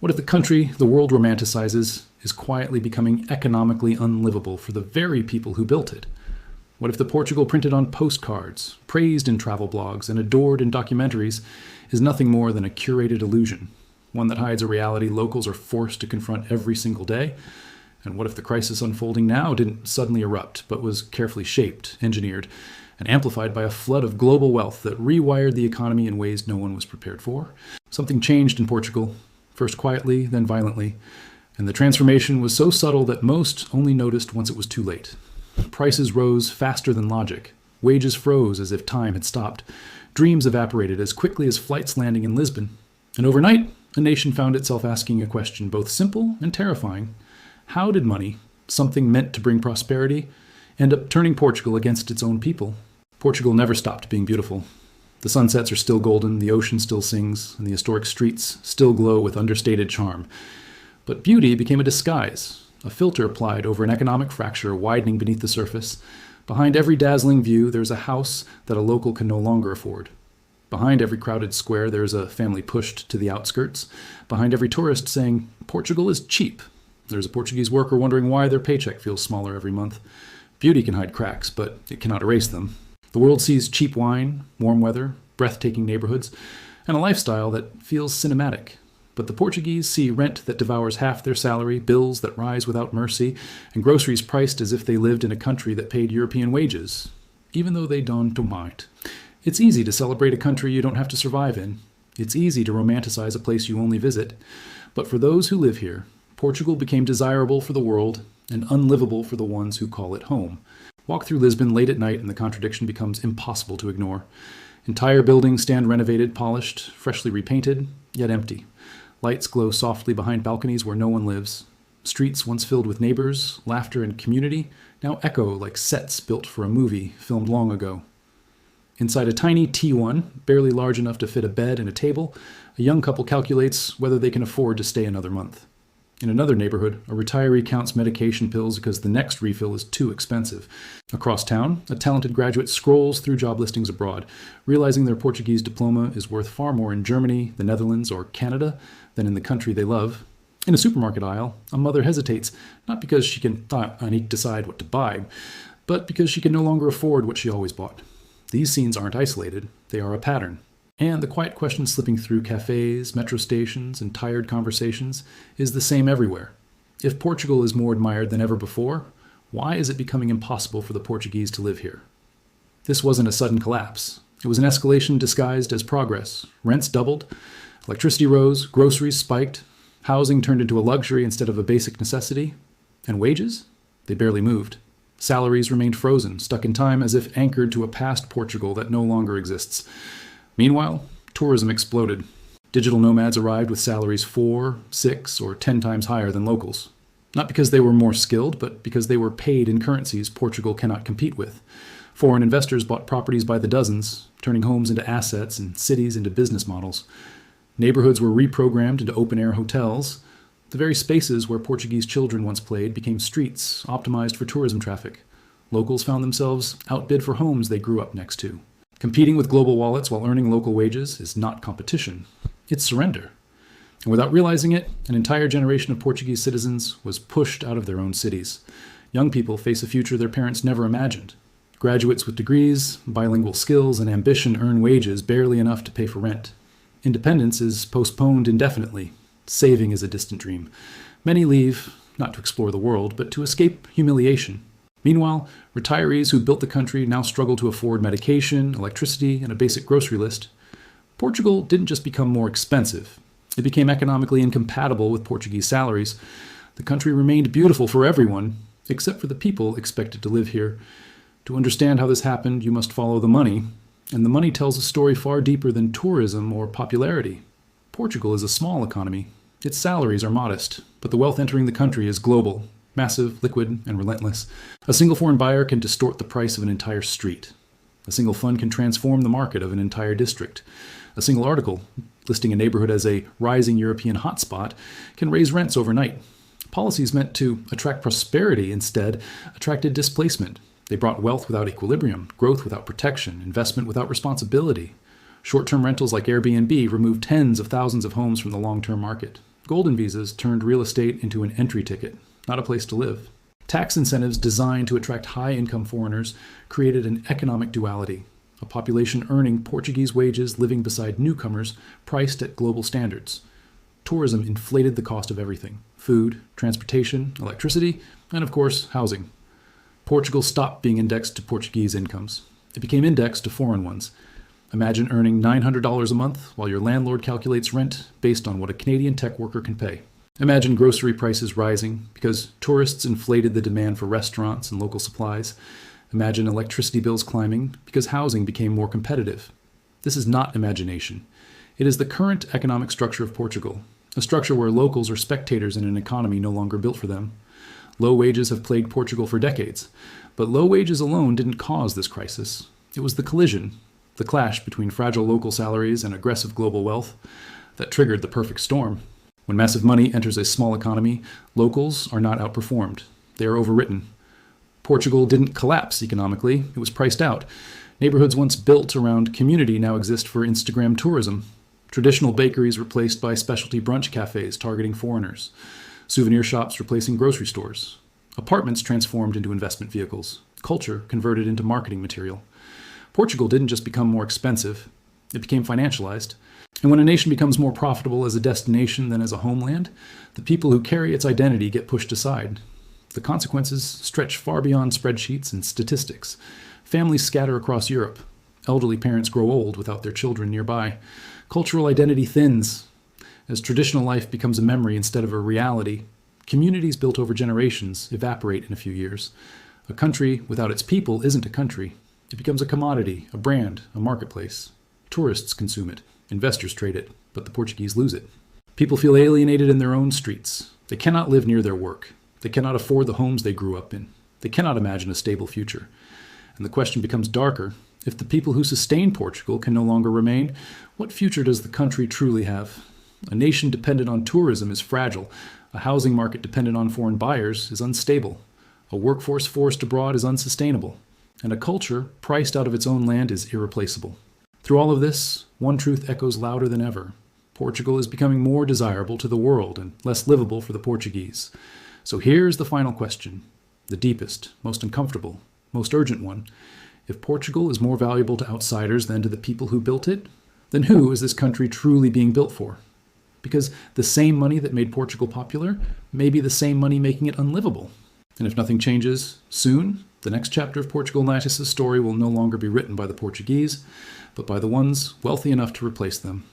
What if the country the world romanticizes is quietly becoming economically unlivable for the very people who built it? What if the Portugal printed on postcards, praised in travel blogs, and adored in documentaries is nothing more than a curated illusion, one that hides a reality locals are forced to confront every single day? And what if the crisis unfolding now didn't suddenly erupt, but was carefully shaped, engineered, and amplified by a flood of global wealth that rewired the economy in ways no one was prepared for? Something changed in Portugal, first quietly, then violently, and the transformation was so subtle that most only noticed once it was too late. Prices rose faster than logic. Wages froze as if time had stopped. Dreams evaporated as quickly as flights landing in Lisbon. And overnight, a nation found itself asking a question both simple and terrifying. How did money, something meant to bring prosperity, end up turning Portugal against its own people? Portugal never stopped being beautiful. The sunsets are still golden, the ocean still sings, and the historic streets still glow with understated charm. But beauty became a disguise, a filter applied over an economic fracture widening beneath the surface. Behind every dazzling view, there's a house that a local can no longer afford. Behind every crowded square, there's a family pushed to the outskirts. Behind every tourist saying, "Portugal is cheap," there's a Portuguese worker wondering why their paycheck feels smaller every month. Beauty can hide cracks, but it cannot erase them. The world sees cheap wine, warm weather, breathtaking neighborhoods, and a lifestyle that feels cinematic. But the Portuguese see rent that devours half their salary, bills that rise without mercy, and groceries priced as if they lived in a country that paid European wages, even though they don't mind. It's easy to celebrate a country you don't have to survive in. It's easy to romanticize a place you only visit. But for those who live here, Portugal became desirable for the world and unlivable for the ones who call it home. Walk through Lisbon late at night and the contradiction becomes impossible to ignore. Entire buildings stand renovated, polished, freshly repainted, yet empty. Lights glow softly behind balconies where no one lives. Streets once filled with neighbors, laughter, and community now echo like sets built for a movie filmed long ago. Inside a tiny T1, barely large enough to fit a bed and a table, a young couple calculates whether they can afford to stay another month. In another neighborhood, a retiree counts medication pills because the next refill is too expensive. Across town, a talented graduate scrolls through job listings abroad, realizing their Portuguese diploma is worth far more in Germany, the Netherlands, or Canada than in the country they love. In a supermarket aisle, a mother hesitates, not because she can decide what to buy, but because she can no longer afford what she always bought. These scenes aren't isolated, they are a pattern. And the quiet question slipping through cafes, metro stations, and tired conversations is the same everywhere. If Portugal is more admired than ever before, why is it becoming impossible for the Portuguese to live here? This wasn't a sudden collapse. It was an escalation disguised as progress. Rents doubled, electricity rose, groceries spiked, housing turned into a luxury instead of a basic necessity, and wages? They barely moved. Salaries remained frozen, stuck in time as if anchored to a past Portugal that no longer exists. Meanwhile, tourism exploded. Digital nomads arrived with salaries 4, 6, or 10 times higher than locals. Not because they were more skilled, but because they were paid in currencies Portugal cannot compete with. Foreign investors bought properties by the dozens, turning homes into assets and cities into business models. Neighborhoods were reprogrammed into open-air hotels. The very spaces where Portuguese children once played became streets, optimized for tourism traffic. Locals found themselves outbid for homes they grew up next to. Competing with global wallets while earning local wages is not competition. It's surrender. And without realizing it, an entire generation of Portuguese citizens was pushed out of their own cities. Young people face a future their parents never imagined. Graduates with degrees, bilingual skills, and ambition earn wages barely enough to pay for rent. Independence is postponed indefinitely. Saving is a distant dream. Many leave, not to explore the world, but to escape humiliation. Meanwhile, retirees who built the country now struggle to afford medication, electricity, and a basic grocery list. Portugal didn't just become more expensive. It became economically incompatible with Portuguese salaries. The country remained beautiful for everyone, except for the people expected to live here. To understand how this happened, you must follow the money. And the money tells a story far deeper than tourism or popularity. Portugal is a small economy. Its salaries are modest, but the wealth entering the country is global. Massive, liquid, and relentless. A single foreign buyer can distort the price of an entire street. A single fund can transform the market of an entire district. A single article listing a neighborhood as a rising European hotspot can raise rents overnight. Policies meant to attract prosperity instead attracted displacement. They brought wealth without equilibrium, growth without protection, investment without responsibility. Short-term rentals like Airbnb removed tens of thousands of homes from the long-term market. Golden visas turned real estate into an entry ticket, not a place to live. Tax incentives designed to attract high-income foreigners created an economic duality, a population earning Portuguese wages living beside newcomers priced at global standards. Tourism inflated the cost of everything: food, transportation, electricity, and of course, housing. Portugal stopped being indexed to Portuguese incomes. It became indexed to foreign ones. Imagine earning $900 a month while your landlord calculates rent based on what a Canadian tech worker can pay. Imagine grocery prices rising because tourists inflated the demand for restaurants and local supplies. Imagine electricity bills climbing because housing became more competitive. This is not imagination. It is the current economic structure of Portugal, a structure where locals are spectators in an economy no longer built for them. Low wages have plagued Portugal for decades, but low wages alone didn't cause this crisis. It was the collision, the clash between fragile local salaries and aggressive global wealth, that triggered the perfect storm. When massive money enters a small economy, locals are not outperformed. They are overwritten. Portugal didn't collapse economically, it was priced out. Neighborhoods once built around community now exist for Instagram tourism. Traditional bakeries replaced by specialty brunch cafes targeting foreigners. Souvenir shops replacing grocery stores. Apartments transformed into investment vehicles. Culture converted into marketing material. Portugal didn't just become more expensive, it became financialized. And when a nation becomes more profitable as a destination than as a homeland, the people who carry its identity get pushed aside. The consequences stretch far beyond spreadsheets and statistics. Families scatter across Europe. Elderly parents grow old without their children nearby. Cultural identity thins. As traditional life becomes a memory instead of a reality, communities built over generations evaporate in a few years. A country without its people isn't a country. It becomes a commodity, a brand, a marketplace. Tourists consume it. Investors trade it, but the Portuguese lose it. People feel alienated in their own streets. They cannot live near their work. They cannot afford the homes they grew up in. They cannot imagine a stable future. And the question becomes darker. If the people who sustain Portugal can no longer remain, what future does the country truly have? A nation dependent on tourism is fragile. A housing market dependent on foreign buyers is unstable. A workforce forced abroad is unsustainable. And a culture priced out of its own land is irreplaceable. Through all of this, one truth echoes louder than ever. Portugal is becoming more desirable to the world and less livable for the Portuguese. So here's the final question, the deepest, most uncomfortable, most urgent one. If Portugal is more valuable to outsiders than to the people who built it, then who is this country truly being built for? Because the same money that made Portugal popular may be the same money making it unlivable. And if nothing changes soon, the next chapter of Portugal Nitis's story will no longer be written by the Portuguese, but by the ones wealthy enough to replace them.